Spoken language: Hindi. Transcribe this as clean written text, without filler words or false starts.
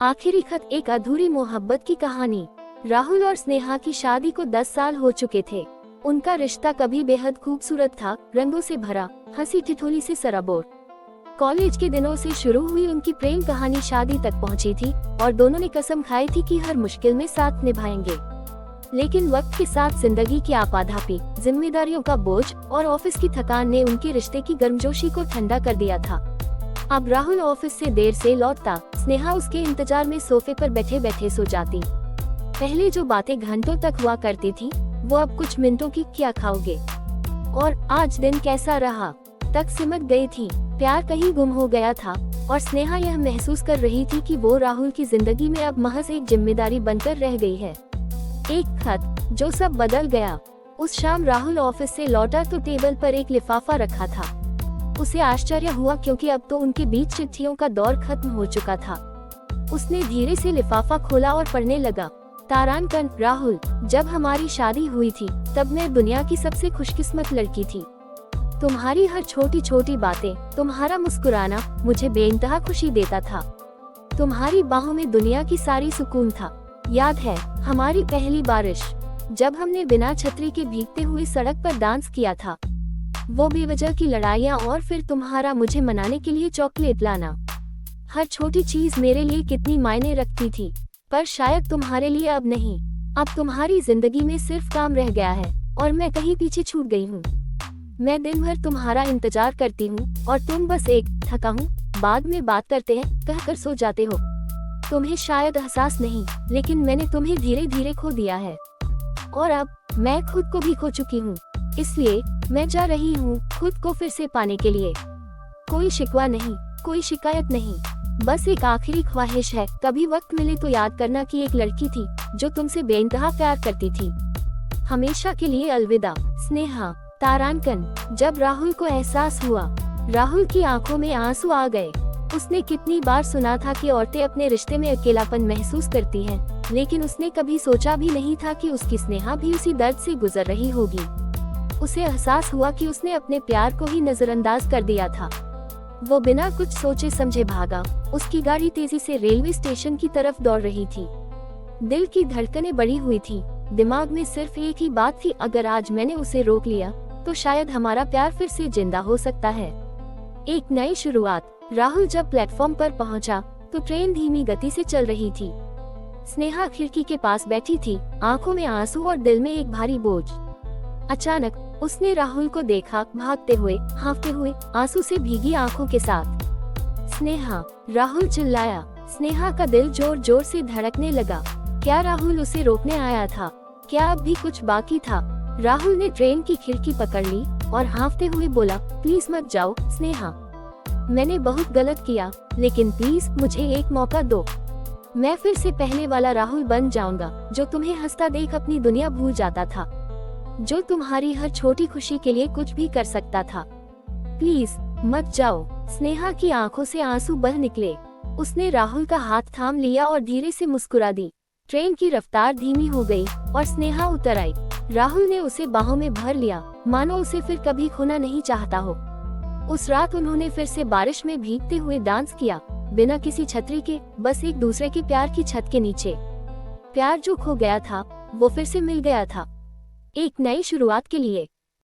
आखिरी खत, एक अधूरी मोहब्बत की कहानी। राहुल और स्नेहा की शादी को 10 साल हो चुके थे। उनका रिश्ता कभी बेहद खूबसूरत था, रंगों से भरा, हंसी ठिठोली से सराबोर। कॉलेज के दिनों से शुरू हुई उनकी प्रेम कहानी शादी तक पहुंची थी और दोनों ने कसम खाई थी कि हर मुश्किल में साथ निभाएंगे। लेकिन वक्त के साथ जिंदगी की आपाधापी, जिम्मेदारियों का बोझ और ऑफिस की थकान ने उनके रिश्ते की गर्मजोशी को ठंडा कर दिया था। अब राहुल ऑफिस से देर से लौटता, स्नेहा उसके इंतजार में सोफे पर बैठे बैठे सो जाती। पहले जो बातें घंटों तक हुआ करती थी, वो अब कुछ मिनटों की क्या खाओगे और आज दिन कैसा रहा तक सिमट गई थी। प्यार कहीं गुम हो गया था और स्नेहा यह महसूस कर रही थी कि वो राहुल की जिंदगी में अब महज एक जिम्मेदारी बनकर रह गई है। एक खत जो सब बदल गया। उस शाम राहुल ऑफिस से लौटा तो टेबल पर एक लिफाफा रखा था। उसे आश्चर्य हुआ क्योंकि अब तो उनके बीच चिट्ठियों का दौर खत्म हो चुका था। उसने धीरे से लिफाफा खोला और पढ़ने लगा। तारांकन, राहुल, जब हमारी शादी हुई थी तब मैं दुनिया की सबसे खुशकिस्मत लड़की थी। तुम्हारी हर छोटी छोटी बातें, तुम्हारा मुस्कुराना मुझे बेइंतहा खुशी देता था। तुम्हारी बाहों में दुनिया की सारी सुकून था। याद है हमारी पहली बारिश, जब हमने बिना छतरी के भीगते हुए सड़क पर डांस किया था। वो बेवजह की लड़ाइयाँ और फिर तुम्हारा मुझे मनाने के लिए चॉकलेट लाना। हर छोटी चीज मेरे लिए कितनी मायने रखती थी, पर शायद तुम्हारे लिए अब नहीं। अब तुम्हारी जिंदगी में सिर्फ काम रह गया है और मैं कहीं पीछे छूट गई हूँ। मैं दिन भर तुम्हारा इंतजार करती हूँ और तुम बस एक थका हूँ, बाद में बात करते हैं कहकर सो जाते हो। तुम्हें शायद एहसास नहीं, लेकिन मैंने तुम्हें धीरे धीरे खो दिया है और अब मैं खुद को भी खो चुकी हूँ। इसलिए मैं जा रही हूँ खुद को फिर से पाने के लिए। कोई शिकवा नहीं, कोई शिकायत नहीं, बस एक आखिरी ख्वाहिश है, कभी वक्त मिले तो याद करना कि एक लड़की थी जो तुमसे बेइंतहा प्यार करती थी। हमेशा के लिए अलविदा, स्नेहा। तारांकन, जब राहुल को एहसास हुआ, राहुल की आंखों में आंसू आ गए। उसने कितनी बार सुना था कि औरतें अपने रिश्ते में अकेलापन महसूस करती हैं, लेकिन उसने कभी सोचा भी नहीं था कि उसकी स्नेहा भी उसी दर्द से गुजर रही होगी। उसे एहसास हुआ कि उसने अपने प्यार को ही नजरअंदाज कर दिया था। वो बिना कुछ सोचे समझे भागा। उसकी गाड़ी तेजी से रेलवे स्टेशन की तरफ दौड़ रही थी। दिल की धड़कनें बढ़ी हुई थी। दिमाग में सिर्फ एक ही बात थी, अगर आज मैंने उसे रोक लिया तो शायद हमारा प्यार फिर से जिंदा हो सकता है। एक नई शुरुआत। राहुल जब प्लेटफॉर्म पर पहुंचा तो ट्रेन धीमी गति से चल रही थी। स्नेहा खिड़की के पास बैठी थी, आंखों में आंसू और दिल में एक भारी बोझ। अचानक उसने राहुल को देखा, भागते हुए, हाँफते हुए, आंसू से भीगी आंखों के साथ। स्नेहा, राहुल चिल्लाया। स्नेहा का दिल जोर जोर से धड़कने लगा। क्या राहुल उसे रोकने आया था? क्या अब भी कुछ बाकी था? राहुल ने ट्रेन की खिड़की पकड़ ली और हाँफते हुए बोला, प्लीज मत जाओ स्नेहा, मैंने बहुत गलत किया, लेकिन प्लीज मुझे एक मौका दो। मैं फिर से पहले वाला राहुल बन जाऊंगा, जो तुम्हें हंसता देख अपनी दुनिया भूल जाता था, जो तुम्हारी हर छोटी खुशी के लिए कुछ भी कर सकता था। प्लीज मत जाओ। स्नेहा की आंखों से आंसू बह निकले। उसने राहुल का हाथ थाम लिया और धीरे से मुस्कुरा दी। ट्रेन की रफ्तार धीमी हो गई और स्नेहा उतर आई। राहुल ने उसे बाहों में भर लिया, मानो उसे फिर कभी खोना नहीं चाहता हो। उस रात उन्होंने फिर से बारिश में भीगते हुए डांस किया, बिना किसी छतरी के, बस एक दूसरे के प्यार की छत के नीचे। प्यार जो खो गया था वो फिर से मिल गया था, एक नई शुरुआत के लिए।